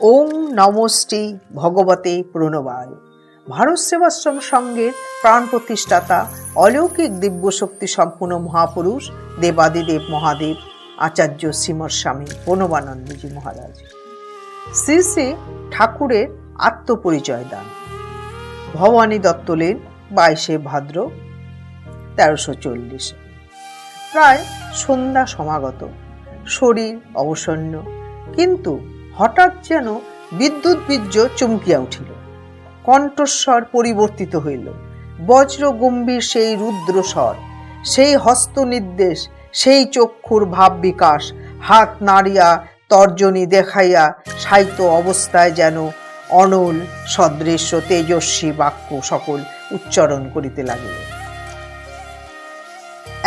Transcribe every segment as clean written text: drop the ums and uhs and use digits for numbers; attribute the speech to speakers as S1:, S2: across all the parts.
S1: ওং নমস্তে ভগবতে প্রণবায়। ভারত সেবাশ্রম সংঘের প্রাণ প্রতিষ্ঠাতা অলৌকিক দিব্যশক্তি সম্পূর্ণ মহাপুরুষ দেবাদিদেব মহাদেব আচার্য শ্রীমৎ স্বামী প্রণবানন্দজি মহারাজ শ্রী শ্রী ঠাকুরের আত্মপরিচয় দান। ভবানী দত্ত লেন 22 ভাদ্র 1340। প্রায় সন্ধ্যা সমাগত, শরীর অবসন্ন, কিন্তু হঠাৎ যেন বিদ্যুৎ বীর্য চমকিয়া উঠিল। কণ্ঠস্বর পরিবর্তিত হইল। বজ্র গম্ভীর সেই রুদ্র স্বর, সেই হস্ত নির্দেশ, সেই চক্ষুর ভাব বিকাশ, হাত নাড়িয়া তর্জনী দেখাইয়া সাহিত্য অবস্থায় যেন অনল সদৃশ্য তেজস্বী বাক্য সকল উচ্চারণ করিতে লাগিল।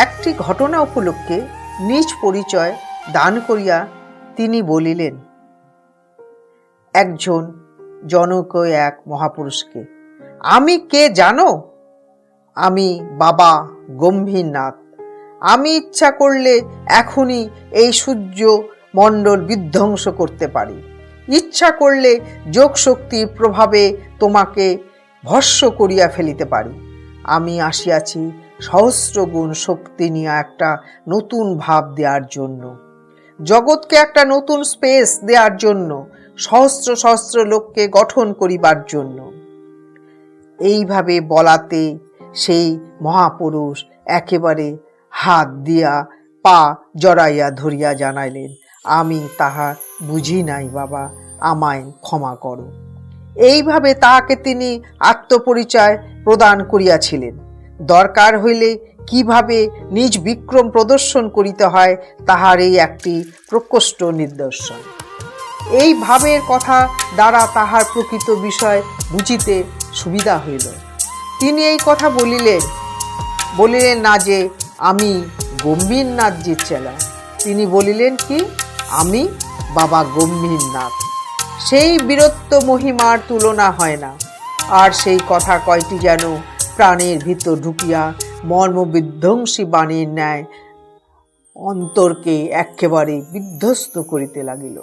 S1: একটি ঘটনা উপলক্ষে নিজ পরিচয় দান করিয়া তিনি বলিলেন, একজন জনক এক মহাপুরুষকে, আমি কে জানো? আমি বাবা গম্ভীরনাথ। আমি ইচ্ছা করলে এখনই এই সূর্য মণ্ডল বিধ্বংস করতে পারি। ইচ্ছা করলে যোগ শক্তির প্রভাবে তোমাকে ভস্ম করিয়া ফেলিতে পারি। আমি আসিয়াছি সহস্র গুণ শক্তি নিয়ে একটা নতুন ভাব দেওয়ার জন্য, জগৎকে একটা নতুন স্পেস দেওয়ার জন্য, সহস্র সহস্র লোককে গঠন করিবার জন্য। এইভাবে বলাতে সেই মহাপুরুষ একেবারে হাত দিয়া পা জড়াইয়া ধরিয়া জানাইলেন, আমি তাহা বুঝি নাই বাবা, আমায় ক্ষমা করো। এইভাবে তাহাকে তিনি আত্মপরিচয় প্রদান করিয়াছিলেন। দরকার হইলে কিভাবে নিজ বিক্রম প্রদর্শন করিতে হয় তাহার এই একটি প্রকোষ্ঠ নিদর্শন। এই ভাবের কথা দ্বারা তাহার প্রকৃত বিষয় বুঝিতে সুবিধা হইল। তিনি এই কথা বলিলেন না যে আমি গম্ভীরনাথজির চেলা। তিনি বলিলেন কি, আমি বাবা গম্ভীরনাথ। সেই বীরত্ব মহিমার তুলনা হয় না। আর সেই কথা কয়টি যেন প্রাণের ভিতর ঢুকিয়া মর্মবিধ্বংসী বাণীর ন্যায় অন্তরকে একেবারে বিধ্বস্ত করিতে লাগিল।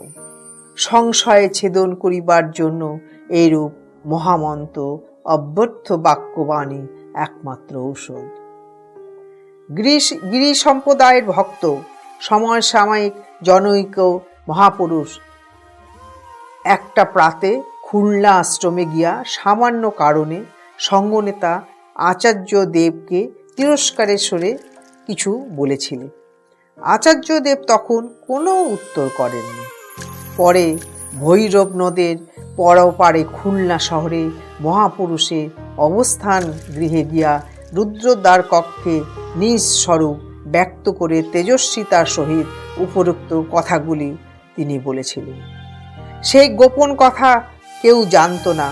S1: সংশয়ে ছেদন করিবার জন্য এইরূপ মহামন্ত্র অব্যর্থ বাক্যবাণী একমাত্র ঔষধ। গিরি সম্প্রদায়ের ভক্ত সমসাময়িক জনৈক মহাপুরুষ একটা প্রাতে খুলনা আশ্রমে গিয়া সামান্য কারণে সঙ্গনেতা আচার্য দেবকে তিরস্কারের স্বরে কিছু বলেছিলেন। আচার্য দেব তখন কোনো উত্তর করেননি। পরে ভৈরব নদের পরপারে খুলনা শহরে মহাপুরুষের অবস্থান গৃহে গিয়া রুদ্রদ্বার কক্ষে নিজ স্বরূপ ব্যক্ত করে তেজস্বিতার সহিত উপরোক্ত কথাগুলি তিনি বলেছিলেন। সেই গোপন কথা কেউ জানত না।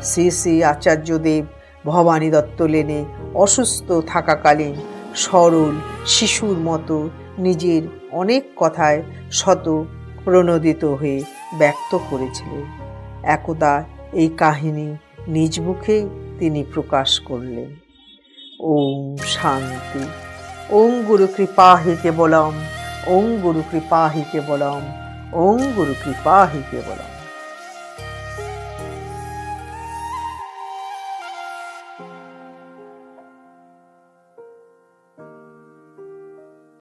S1: শ্রী শ্রী আচার্যদেব ভবানী দত্ত লেনে অসুস্থ থাকাকালীন সরল শিশুর মতো নিজের অনেক কথায় শত প্রণোদিত হয়ে ব্যক্ত করেছিলেন। একদা এই কাহিনী নিজ মুখে তিনি প্রকাশ করলেন। ওম শান্তি। ওম গুরু কৃপা হি কেবলম। ওম গুরু কৃপা হি কেবলম। ওম গুরু কৃপা হি কেবলম।